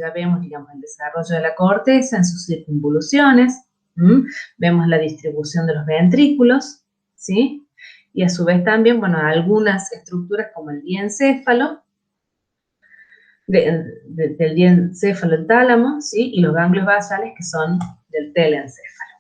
ya vemos, digamos, el desarrollo de la corteza en sus circunvoluciones, vemos la distribución de los ventrículos, ¿sí? Y a su vez también, bueno, algunas estructuras como el diencéfalo, del diencéfalo el tálamo, ¿sí? Y los ganglios basales que son del telencéfalo.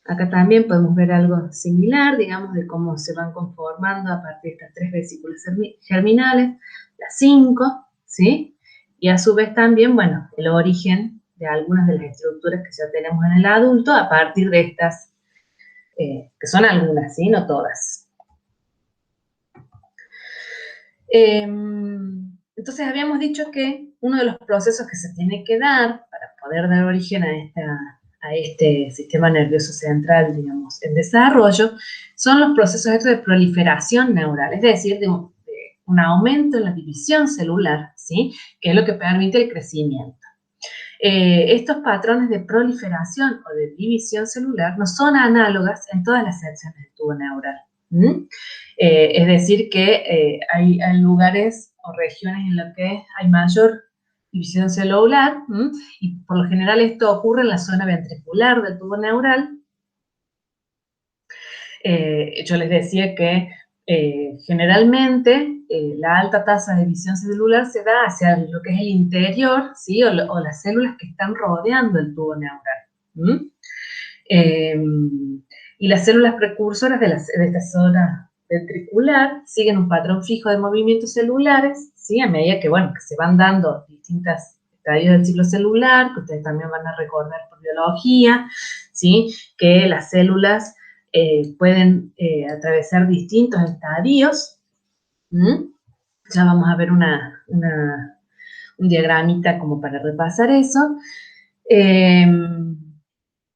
Acá también podemos ver algo similar, digamos, de cómo se van conformando a partir de estas 3 vesículas germinales, las 5, ¿sí? Y a su vez también, bueno, el origen de algunas de las estructuras que ya tenemos en el adulto a partir de estas, que son algunas, ¿sí? No todas. Entonces habíamos dicho que uno de los procesos que se tiene que dar para poder dar origen a este sistema nervioso central, digamos, en desarrollo, son los procesos estos de proliferación neural, es decir, de un aumento en la división celular, ¿sí? Que es lo que permite el crecimiento. Estos patrones de proliferación o de división celular no son análogas en todas las secciones del tubo neural. Es decir, que hay lugares o regiones en los que hay mayor división celular, y por lo general esto ocurre en la zona ventricular del tubo neural. Yo les decía que generalmente la alta tasa de división celular se da hacia lo que es el interior, ¿sí? o las células que están rodeando el tubo neural. Y las células precursoras de esta zona ventricular siguen un patrón fijo de movimientos celulares, ¿sí? A medida que, bueno, que se van dando distintos estadios del ciclo celular, que ustedes también van a recordar por biología, ¿sí? Que las células pueden atravesar distintos estadios. Ya vamos a ver un diagramita como para repasar eso.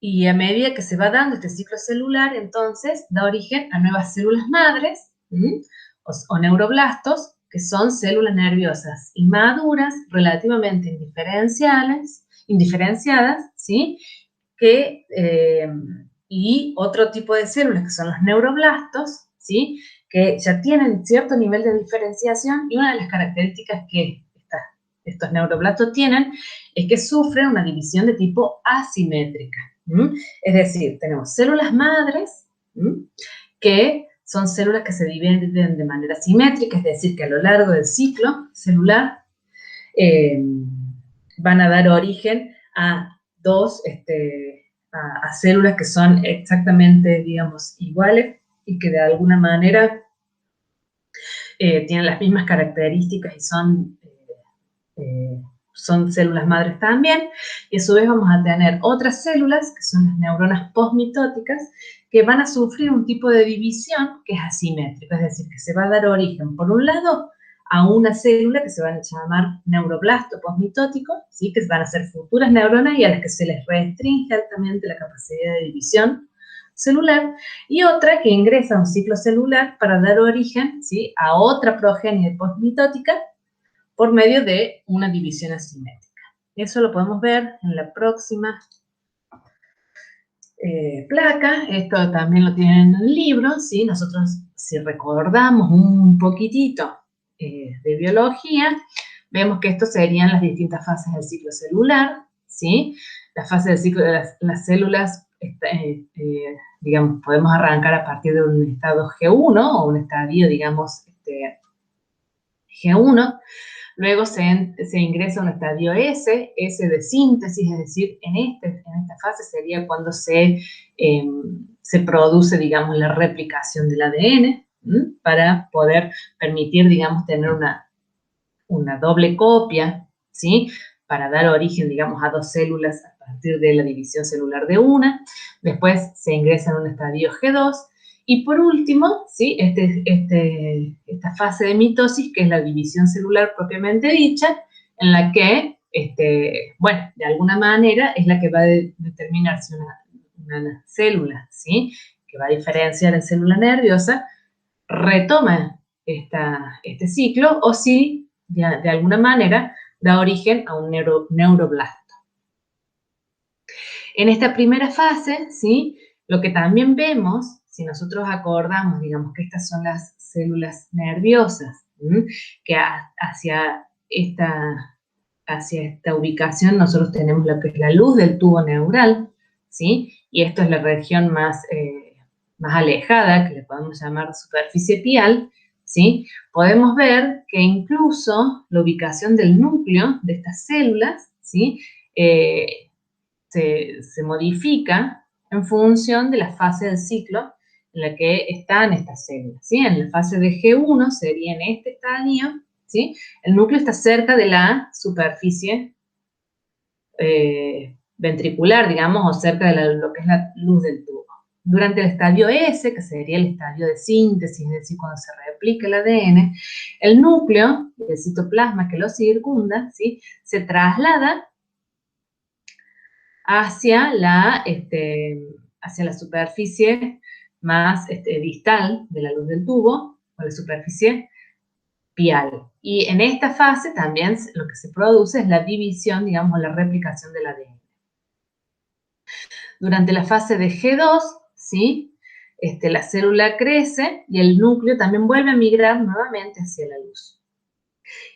Y a medida que se va dando este ciclo celular, entonces, da origen a nuevas células madres, o neuroblastos, que son células nerviosas inmaduras, relativamente indiferenciadas, ¿sí? Y otro tipo de células, que son los neuroblastos, ¿sí? Que ya tienen cierto nivel de diferenciación, y una de las características que estos neuroblastos tienen es que sufren una división de tipo asimétrica. Es decir, tenemos células madres, que son células que se dividen de manera simétrica, es decir, que a lo largo del ciclo celular van a dar origen a a células que son exactamente, digamos, iguales y que de alguna manera tienen las mismas características y son células madres también, y a su vez vamos a tener otras células, que son las neuronas postmitóticas, que van a sufrir un tipo de división que es asimétrico, es decir, que se va a dar origen, por un lado, a una célula que se van a llamar neuroblasto postmitótico, ¿sí? Que van a ser futuras neuronas y a las que se les restringe altamente la capacidad de división celular, y otra que ingresa a un ciclo celular para dar origen, ¿sí? A otra progenie postmitótica, por medio de una división asimétrica. Eso lo podemos ver en la próxima placa. Esto también lo tienen en el libro, ¿sí? Nosotros, si recordamos un poquitito de biología, vemos que estos serían las distintas fases del ciclo celular, ¿sí? La fase del ciclo de las células, digamos, podemos arrancar a partir de un estado G1, o un estadio, digamos, G1, luego se ingresa a un estadio S de síntesis, es decir, en esta fase sería cuando se produce, digamos, la replicación del ADN, para poder permitir, digamos, tener una doble copia, ¿sí? Para dar origen, digamos, a dos células a partir de la división celular de una. Después se ingresa en un estadio G2, y por último, ¿sí? Esta fase de mitosis, que es la división celular propiamente dicha, en la que, bueno, de alguna manera es la que va a determinar si una célula, ¿sí? Que va a diferenciar en célula nerviosa, retoma este ciclo, o si de alguna manera da origen a un neuroblasto. En esta primera fase, ¿sí? Lo que también vemos, si nosotros acordamos, digamos, que estas son las células nerviosas que hacia esta ubicación nosotros tenemos lo que es la luz del tubo neural, ¿sí? Y esto es la región más alejada, que le podemos llamar superficie pial, ¿sí? Podemos ver que incluso la ubicación del núcleo de estas células, ¿sí? Se modifica en función de la fase del ciclo en la que están estas células, ¿sí? En la fase de G1 sería en este estadio, ¿sí? El núcleo está cerca de la superficie ventricular, digamos, o cerca de lo que es la luz del tubo. Durante el estadio S, que sería el estadio de síntesis, es decir, cuando se replica el ADN, el núcleo, el citoplasma que lo circunda, ¿sí? Se traslada hacia la superficie más distal de la luz del tubo, o la superficie pial. Y en esta fase también lo que se produce es la división, digamos, la replicación del ADN. Durante la fase de G2, ¿sí? La célula crece y el núcleo también vuelve a migrar nuevamente hacia la luz.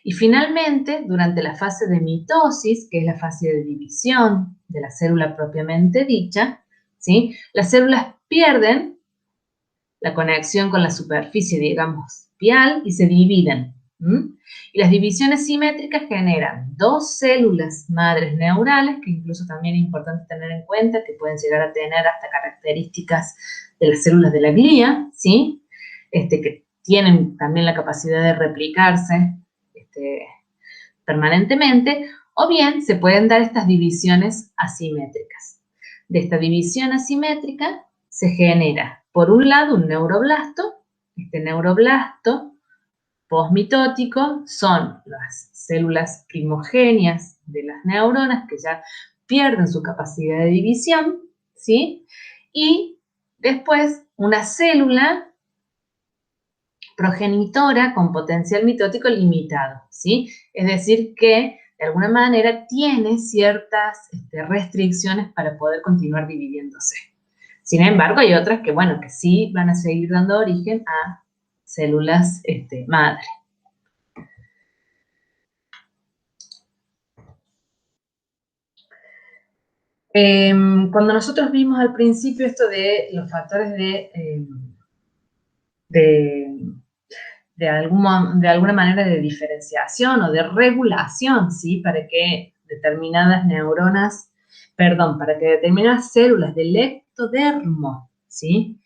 Y finalmente, durante la fase de mitosis, que es la fase de división de la célula propiamente dicha, ¿sí? Las células pierden la conexión con la superficie, digamos, pial y se dividen. Y las divisiones simétricas generan dos células madres neurales, que incluso también es importante tener en cuenta que pueden llegar a tener hasta características de las células de la glía, ¿sí? Que tienen también la capacidad de replicarse permanentemente, o bien se pueden dar estas divisiones asimétricas. De esta división asimétrica se genera, por un lado, un neuroblasto. Este neuroblasto posmitótico son las células primogéneas de las neuronas que ya pierden su capacidad de división, ¿sí? Y después una célula progenitora con potencial mitótico limitado, ¿sí? Es decir, que de alguna manera tiene ciertas restricciones para poder continuar dividiéndose. Sin embargo, hay otras que, bueno, que sí van a seguir dando origen a células madre. Cuando nosotros vimos al principio esto de los factores de alguna manera de diferenciación o de regulación, ¿sí? Para que determinadas células del ectodermo, ¿sí?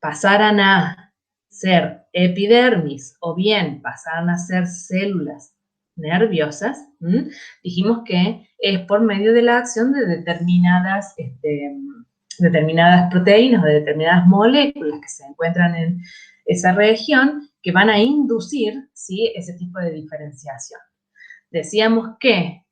Pasaran a ser epidermis o bien pasaran a ser células nerviosas, dijimos que es por medio de la acción de determinadas proteínas o de determinadas moléculas que se encuentran en esa región que van a inducir, ¿sí? Ese tipo de diferenciación. Decíamos que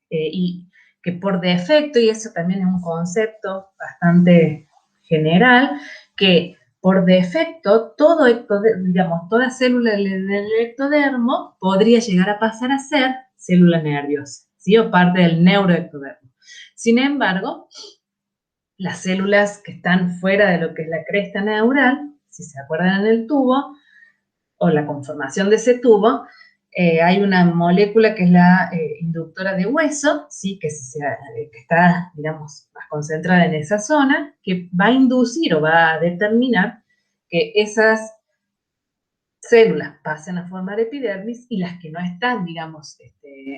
por defecto, y eso también es un concepto bastante general, que por defecto toda célula del ectodermo podría llegar a pasar a ser célula nerviosa, ¿sí? O parte del neuroectodermo. Sin embargo, las células que están fuera de lo que es la cresta neural, si se acuerdan en el tubo, o la conformación de ese tubo, hay una molécula que es la inductora de hueso, ¿sí? que está, digamos, más concentrada en esa zona, que va a inducir o va a determinar que esas células pasen a formar epidermis y las que no están, digamos,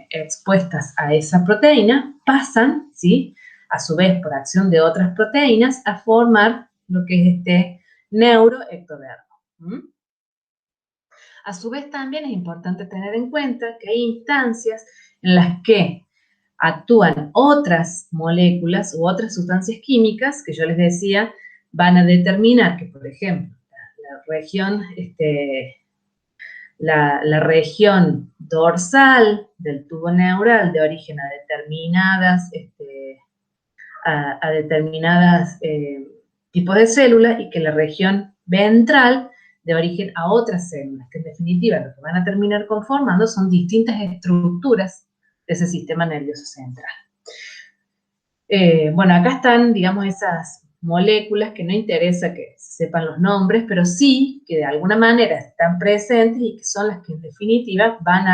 expuestas a esa proteína, pasan, ¿sí? A su vez, por acción de otras proteínas, a formar lo que es neuroectodermo. A su vez, también es importante tener en cuenta que hay instancias en las que actúan otras moléculas u otras sustancias químicas que yo les decía van a determinar que, por ejemplo, la región dorsal del tubo neural de origen a determinadas tipos de células y que la región ventral de origen a otras células, que en definitiva lo que van a terminar conformando son distintas estructuras de ese sistema nervioso central. Bueno, acá están, digamos, moléculas que no interesa que se sepan los nombres, pero sí que de alguna manera están presentes y que son las que en definitiva van a